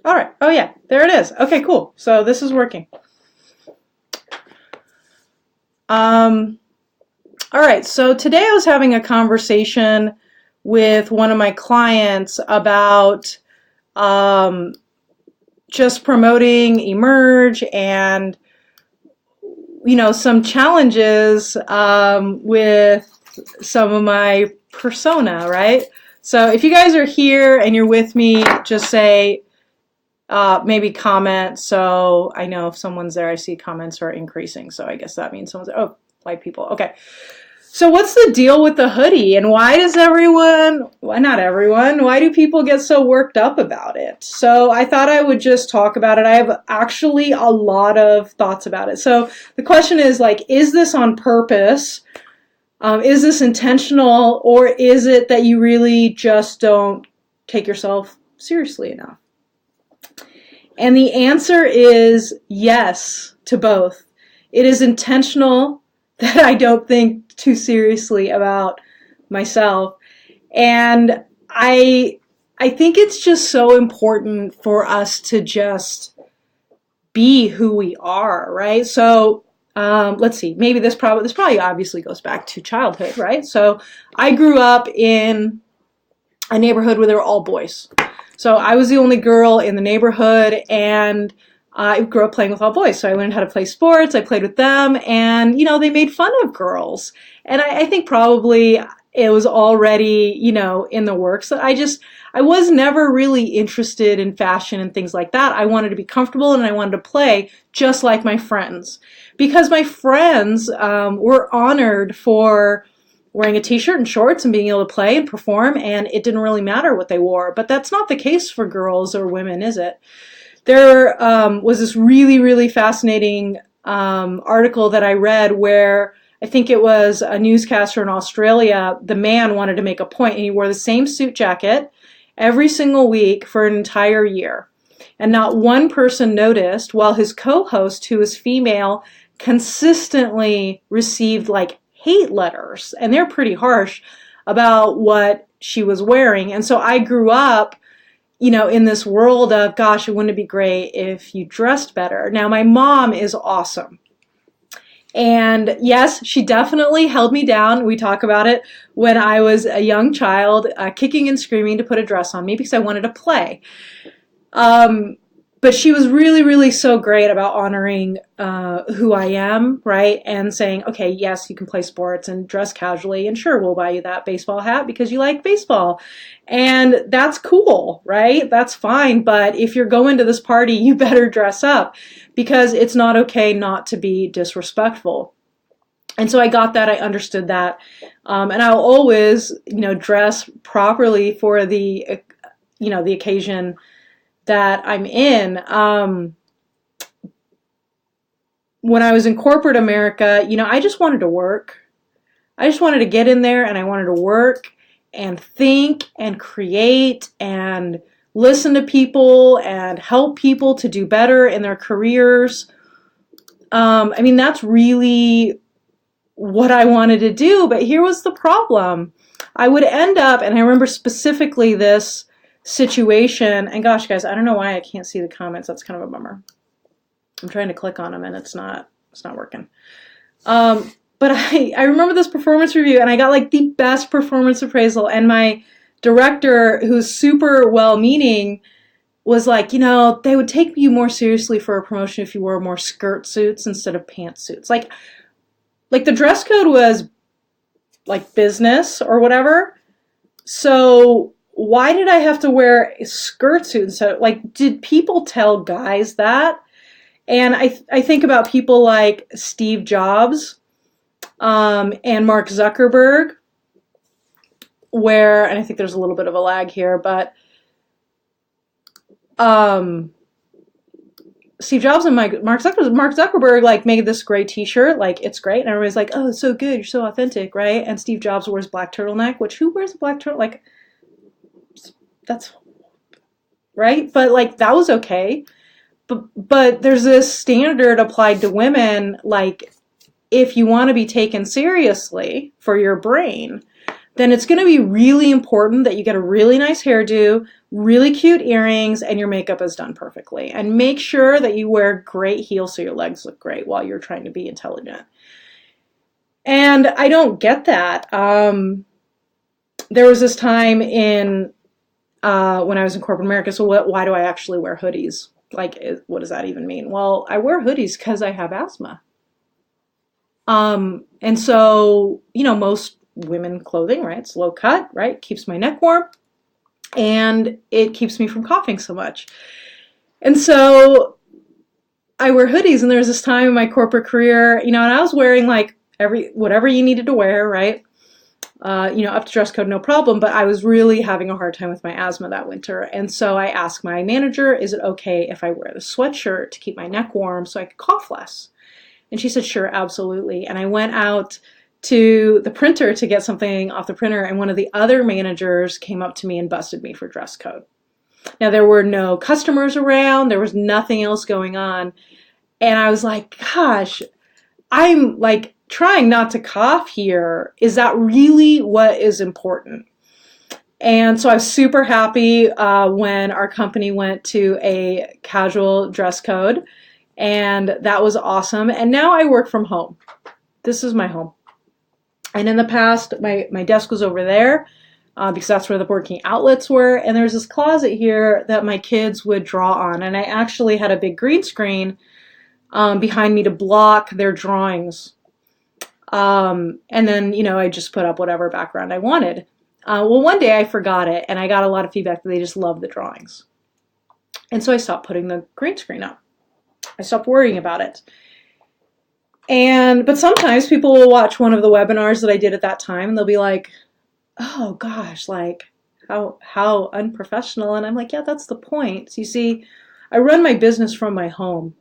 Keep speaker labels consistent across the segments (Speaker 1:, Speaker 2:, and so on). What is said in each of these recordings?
Speaker 1: All right. Oh, yeah. There it is. Okay, cool. So this is working. All right. So today I was having a conversation with one of my clients about just promoting Emerge and, some challenges with some of my persona, right? So if you guys are here and you're with me, just say, maybe comment, so I know if someone's there. I see comments are increasing, so I guess that means someone's there. Oh, white people. Okay. So what's the deal with the hoodie, and why does not everyone, why do people get so worked up about it? So I thought I would just talk about it. I have actually a lot of thoughts about it. So the question is, is this on purpose? Is this intentional, or is it that you really just don't take yourself seriously enough? And the answer is yes to both. It is intentional that I don't think too seriously about myself. And I think it's just so important for us to just be who we are, right? So let's see, maybe this probably obviously goes back to childhood, right? So I grew up in a neighborhood where there were all boys. So I was the only girl in the neighborhood, and I grew up playing with all boys. So I learned how to play sports. I played with them, and, they made fun of girls. And I think probably it was already, in the works. I was never really interested in fashion and things like that. I wanted to be comfortable, and I wanted to play just like my friends, because my friends were honored for wearing a t-shirt and shorts and being able to play and perform, and it didn't really matter what they wore. But that's not the case for girls or women, is it? There was this really, really fascinating article that I read where I think it was a newscaster in Australia. The man wanted to make a point, and he wore the same suit jacket every single week for an entire year. And not one person noticed, while his co-host, who was female, consistently received hate letters, and they're pretty harsh, about what she was wearing. And so I grew up, in this world of, gosh, wouldn't it be great if you dressed better? Now, my mom is awesome. And yes, she definitely held me down. We talk about it when I was a young child, kicking and screaming to put a dress on me because I wanted to play. But she was really, really so great about honoring who I am, right? And saying, okay, yes, you can play sports and dress casually, and sure, we'll buy you that baseball hat because you like baseball. And that's cool, right? That's fine. But if you're going to this party, you better dress up, because it's not okay not to be disrespectful. And so I got that. I understood that. And I'll always, dress properly for the, the occasion that I'm in. When I was in corporate America, I just wanted to work. I just wanted to get in there, and I wanted to work and think and create and listen to people and help people to do better in their careers. That's really what I wanted to do. But here was the problem. I would end up, and I remember specifically this situation, and gosh, guys, I don't know why I can't see the comments. That's kind of a bummer. I'm trying to click on them, and it's not working. But I remember this performance review, and I got the best performance appraisal, and my director, who's super well-meaning, was like, they would take you more seriously for a promotion if you wore more skirt suits instead of pantsuits. Like the dress code was business or whatever. So why did I have to wear a skirt suit? So did people tell guys that? And I think about people like Steve Jobs and Mark Zuckerberg, and I think there's a little bit of a lag here, but Steve Jobs and Mark Zuckerberg made this great t-shirt, it's great, and everybody's like, oh, it's so good, you're so authentic, right? And Steve Jobs wears black turtleneck, which who wears a black turtleneck? That's right, but that was okay. But there's this standard applied to women, if you want to be taken seriously for your brain, then it's going to be really important that you get a really nice hairdo, really cute earrings, and your makeup is done perfectly. And make sure that you wear great heels so your legs look great while you're trying to be intelligent. And I don't get that. There was this time in when I was in corporate America, so why do I actually wear hoodies? Like, what does that even mean? Well, I wear hoodies because I have asthma. And so, most women clothing, right? It's low cut, right? Keeps my neck warm and it keeps me from coughing so much. And so I wear hoodies, and there was this time in my corporate career, and I was wearing like whatever you needed to wear, right? Up to dress code, no problem, but I was really having a hard time with my asthma that winter. And so I asked my manager, is it okay if I wear the sweatshirt to keep my neck warm so I could cough less? And she said, sure, absolutely. And I went out to the printer to get something off the printer, and one of the other managers came up to me and busted me for dress code. Now, there were no customers around. There was nothing else going on. And I was like, gosh, I'm like trying not to cough here. Is that really what is important? And so I was super happy when our company went to a casual dress code, and that was awesome. And now I work from home. This is my home. And in the past, my desk was over there because that's where the working outlets were. And there's this closet here that my kids would draw on. And I actually had a big green screen behind me to block their drawings. And then, I just put up whatever background I wanted. Well, one day I forgot it, and I got a lot of feedback that they just loved the drawings. And so I stopped putting the green screen up. I stopped worrying about it. But sometimes people will watch one of the webinars that I did at that time, and they'll be like, oh gosh, like how unprofessional. And I'm like, yeah, that's the point. So you see, I run my business from my home.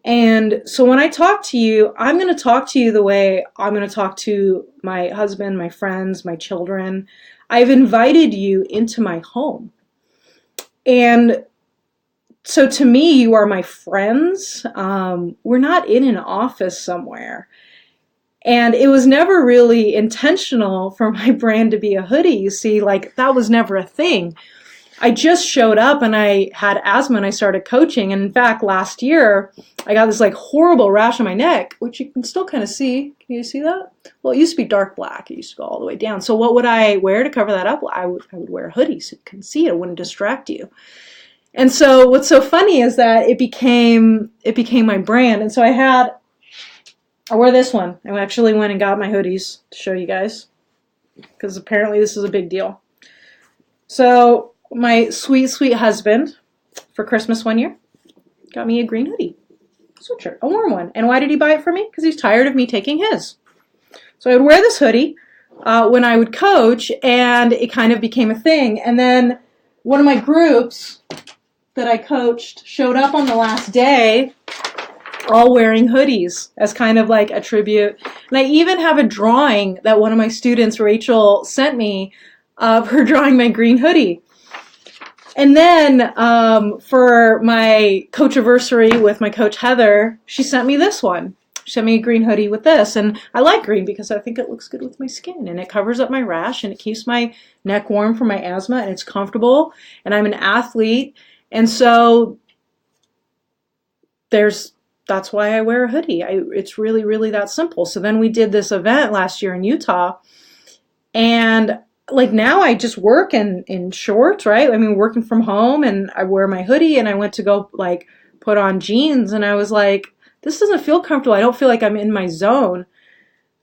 Speaker 1: And so when I talk to you, I'm going to talk to you the way I'm going to talk to my husband, my friends, my children. I've invited you into my home. And so to me, you are my friends. We're not in an office somewhere. And it was never really intentional for my brand to be a hoodie. You see, like that was never a thing. I just showed up and I had asthma and I started coaching. And in fact, last year, I got this like horrible rash on my neck, which you can still kind of see. Can you see that? Well, it used to be dark black. It used to go all the way down. So what would I wear to cover that up? Well, I would wear a hoodie so you can see it. It wouldn't distract you. And so what's so funny is that it became my brand. And so I wore this one. I actually went and got my hoodies to show you guys because apparently this is a big deal. So my sweet, sweet husband for Christmas one year got me a green hoodie, sweatshirt, a warm one. And why did he buy it for me? Because he's tired of me taking his. So I would wear this hoodie when I would coach, and it kind of became a thing. And then one of my groups that I coached showed up on the last day all wearing hoodies as kind of like a tribute. And I even have a drawing that one of my students, Rachel, sent me of her drawing my green hoodie. And then for my coach-iversary with my coach Heather, she sent me this one. She sent me a green hoodie with this. And I like green because I think it looks good with my skin. And it covers up my rash and it keeps my neck warm for my asthma and it's comfortable. And I'm an athlete. And so that's why I wear a hoodie. It's really, really that simple. So then we did this event last year in Utah. And like now I just work in shorts, right? I mean, working from home, and I wear my hoodie, and I went to go like put on jeans, and I was like, this doesn't feel comfortable. I don't feel like I'm in my zone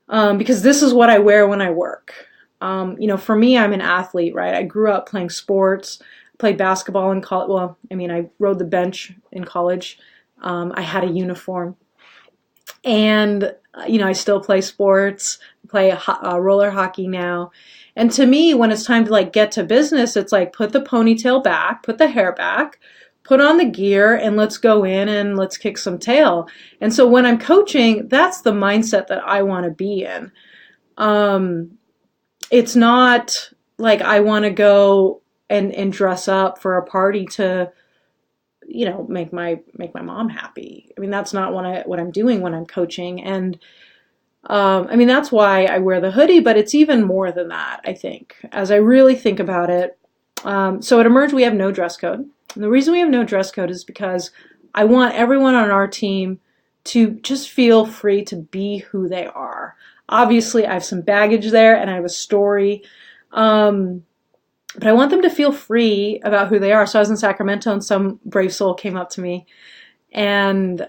Speaker 1: because this is what I wear when I work. For me, I'm an athlete, right? I grew up playing sports, played basketball in college. Well, I mean, I rode the bench in college. I had a uniform, and I still play sports, play roller hockey now. And to me, when it's time to like get to business, it's like put the ponytail back, put the hair back, put on the gear, and let's go in and let's kick some tail. And so when I'm coaching, that's the mindset that I want to be in. It's not like I want to go and dress up for a party to, make my mom happy. I mean, that's not what I'm doing when I'm coaching. And I mean, that's why I wear the hoodie, but it's even more than that, I think, as I really think about it. So at Emerge, we have no dress code. And the reason we have no dress code is because I want everyone on our team to just feel free to be who they are. Obviously, I have some baggage there and I have a story. But I want them to feel free about who they are. So I was in Sacramento and some brave soul came up to me and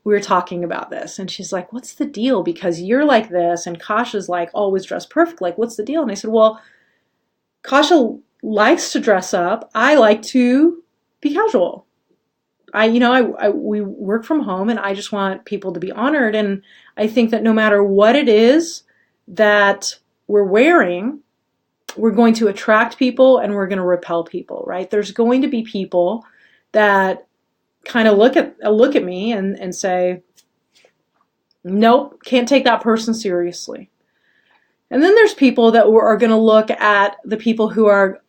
Speaker 1: we were talking about this. And she's like, what's the deal? Because you're like this and Kasha's like always dressed perfect. Like, what's the deal? And I said, well, Kasha likes to dress up. I like to be casual. We work from home and I just want people to be honored. And I think that no matter what it is that we're wearing, we're going to attract people and we're going to repel people, right? There's going to be people that kind of look at me and say, nope, can't take that person seriously. And then there's people that are going to look at the people who are,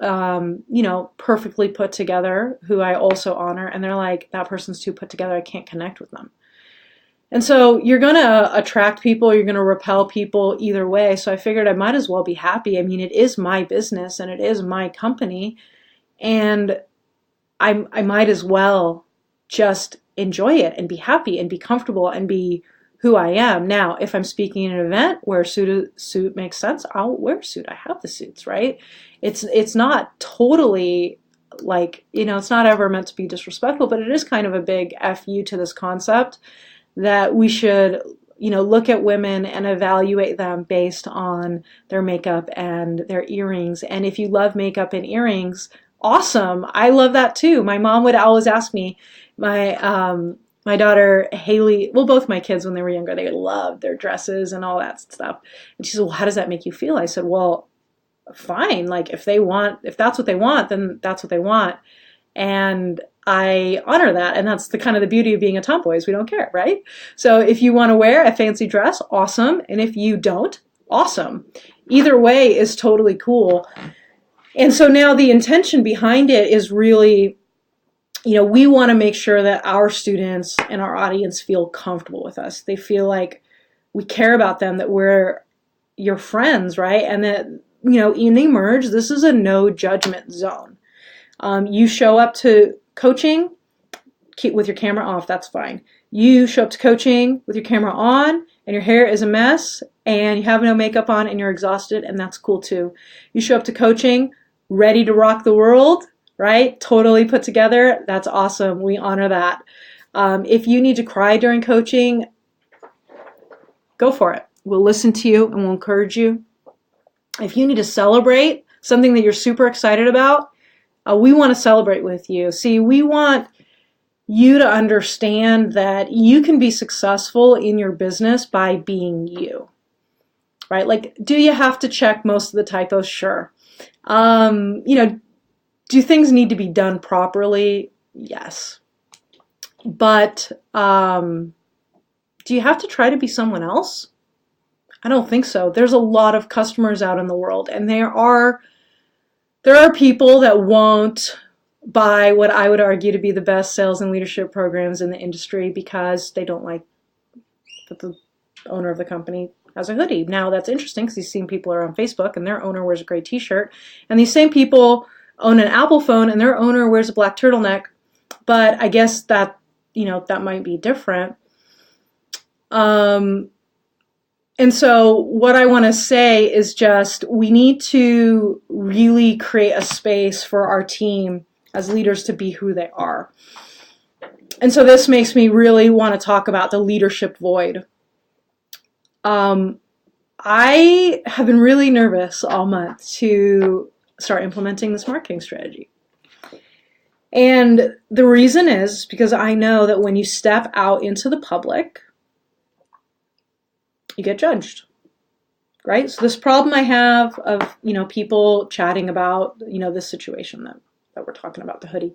Speaker 1: perfectly put together, who I also honor, and they're like, that person's too put together, I can't connect with them. And so you're going to attract people, you're going to repel people either way. So I figured I might as well be happy. I mean, it is my business and it is my company. And I might as well just enjoy it and be happy and be comfortable and be who I am. Now, if I'm speaking at an event where a suit makes sense, I'll wear a suit. I have the suits, right? It's not totally like, it's not ever meant to be disrespectful, but it is kind of a big FU to this concept that we should, look at women and evaluate them based on their makeup and their earrings. And if you love makeup and earrings, awesome. I love that too. My mom would always ask me, my daughter Haley, well, both my kids when they were younger, they loved their dresses and all that stuff. And she said, well, how does that make you feel? I said, well, fine. Like if that's what they want, then that's what they want. And I honor that. And that's the kind of the beauty of being a tomboy is we don't care, right? So if you want to wear a fancy dress, awesome. And if you don't, awesome. Either way is totally cool. And so now the intention behind it is really, we want to make sure that our students and our audience feel comfortable with us. They feel like we care about them, that we're your friends, right? And that, in Emerge, this is a no judgment zone. You show up to coaching with your camera off, that's fine. You show up to coaching with your camera on and your hair is a mess and you have no makeup on and you're exhausted, and that's cool too. You show up to coaching ready to rock the world, right? Totally put together. That's awesome. We honor that. If you need to cry during coaching, go for it. We'll listen to you and we'll encourage you. If you need to celebrate something that you're super excited about, we want to celebrate with you. See, we want you to understand that you can be successful in your business by being you, right? Like, do you have to check most of the typos? Sure. Do things need to be done properly? Yes. But do you have to try to be someone else? I don't think so. There's a lot of customers out in the world, and there are people that won't buy what I would argue to be the best sales and leadership programs in the industry because they don't like that the owner of the company has a hoodie. Now that's interesting because these same people are on Facebook and their owner wears a gray t-shirt, and these same people own an Apple phone and their owner wears a black turtleneck. But I guess that, that might be different. And so what I want to say is just we need to really create a space for our team as leaders to be who they are. And so this makes me really want to talk about the leadership void. I have been really nervous all month to start implementing this marketing strategy. And the reason is because I know that when you step out into the public, you get judged, right? So this problem I have of, people chatting about, this situation that we're talking about, the hoodie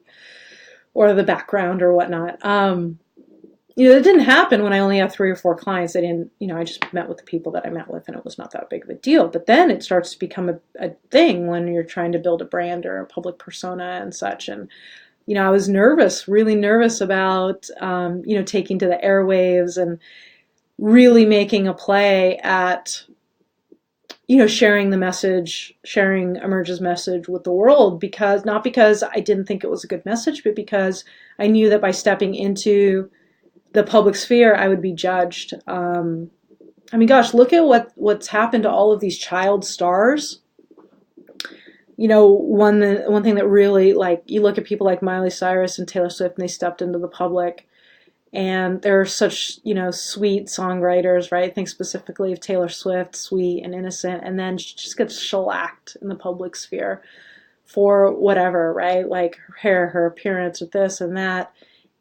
Speaker 1: or the background or whatnot. It didn't happen when I only have 3 or 4 clients. I didn't, I just met with the people that I met with and it was not that big of a deal. But then it starts to become a thing when you're trying to build a brand or a public persona and such. And, I was nervous, really nervous about, taking to the airwaves. And really making a play at, sharing the message, sharing Emerge's message with the world, because not because I didn't think it was a good message, but because I knew that by stepping into the public sphere, I would be judged. I mean, gosh, look at what's happened to all of these child stars. One thing that really, like, you look at people like Miley Cyrus and Taylor Swift, and they stepped into the public, and they're such, sweet songwriters, right? Think specifically of Taylor Swift, sweet and innocent, and then she just gets shellacked in the public sphere for whatever, right? Like her hair, her appearance, with this and that.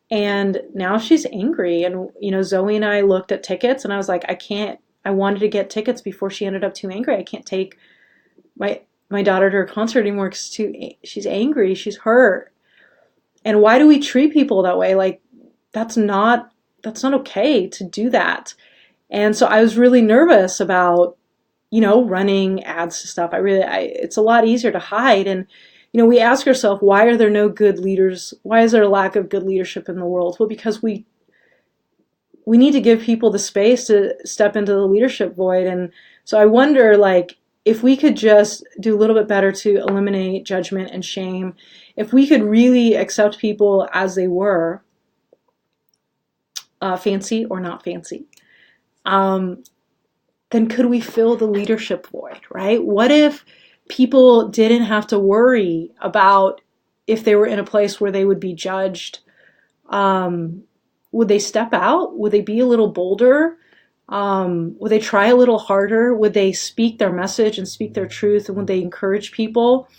Speaker 1: And now she's angry. And, Zoe and I looked at tickets, and I was like, I wanted to get tickets before she ended up too angry. I can't take my daughter to her concert anymore because she's angry, she's hurt. And why do we treat people that way? Like, that's not okay to do that. And so I was really nervous about, running ads to stuff. It's a lot easier to hide. And, we ask ourselves, why are there no good leaders? Why is there a lack of good leadership in the world? Well, because we need to give people the space to step into the leadership void. And so I wonder, like, if we could just do a little bit better to eliminate judgment and shame, if we could really accept people as they were, fancy or not fancy, then could we fill the leadership void, right? What if people didn't have to worry about if they were in a place where they would be judged? Would they step out? Would they be a little bolder? Would they try a little harder? Would they speak their message and speak their truth? And would they encourage people?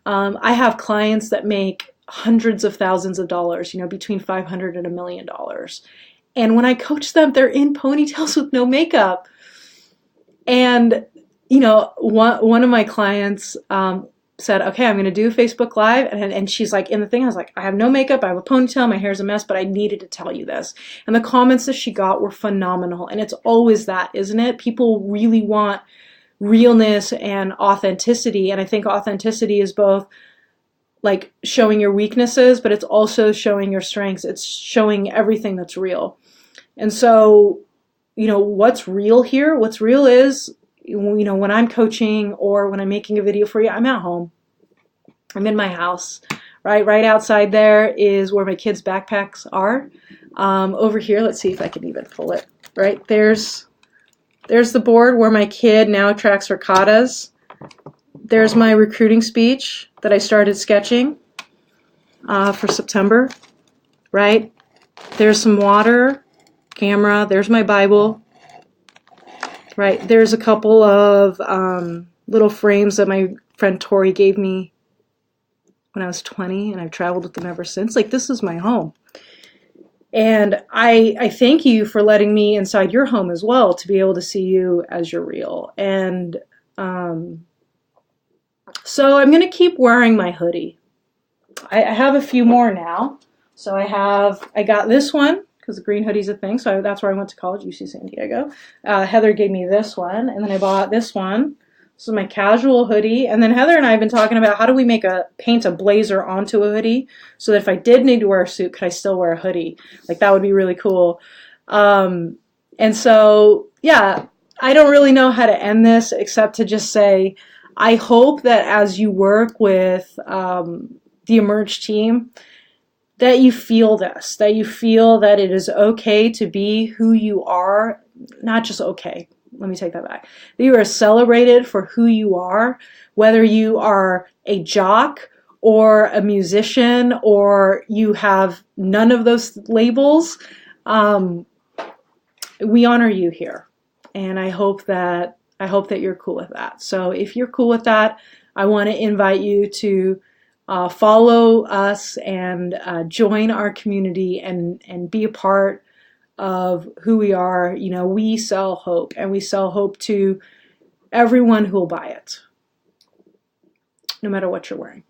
Speaker 1: I have clients that make hundreds of thousands of dollars, between $500 and $1 million. And when I coach them, they're in ponytails with no makeup. And, one of my clients said, okay, I'm going to do a Facebook Live. And she's like, in the thing, I was like, I have no makeup, I have a ponytail, my hair's a mess, but I needed to tell you this. And the comments that she got were phenomenal. And it's always that, isn't it? People really want realness and authenticity. And I think authenticity is both like showing your weaknesses, but it's also showing your strengths. It's showing everything that's real. And so, what's real here? What's real is, when I'm coaching or when I'm making a video for you, I'm at home. I'm in my house, right? Right outside there is where my kids' backpacks are. Over here, let's see if I can even pull it. Right, there's the board where my kid now tracks ricotta's. There's my recruiting speech that I started sketching for September, right? There's some water, camera, there's my Bible. Right, there's a couple of little frames that my friend Tori gave me when I was 20, and I've traveled with them ever since. Like, this is my home. And I thank you for letting me inside your home as well, to be able to see you as you're real. And so I'm going to keep wearing my hoodie. I have a few more now. So I got this one, because the green hoodie's a thing, so that's where I went to college, UC San Diego. Heather gave me this one, and then I bought this one. This is my casual hoodie, and then Heather and I have been talking about how do we paint a blazer onto a hoodie, so that if I did need to wear a suit, could I still wear a hoodie? Like, that would be really cool. And so, yeah, I don't really know how to end this, except to just say, I hope that as you work with the Emerge team, that you feel this, that you feel that it is okay to be who you are, not just okay, let me take that back, that you are celebrated for who you are, whether you are a jock or a musician or you have none of those labels. We honor you here, and I hope that you're cool with that. So if you're cool with that, I want to invite you to follow us and join our community and be a part of who we are. We sell hope, and we sell hope to everyone who will buy it, no matter what you're wearing.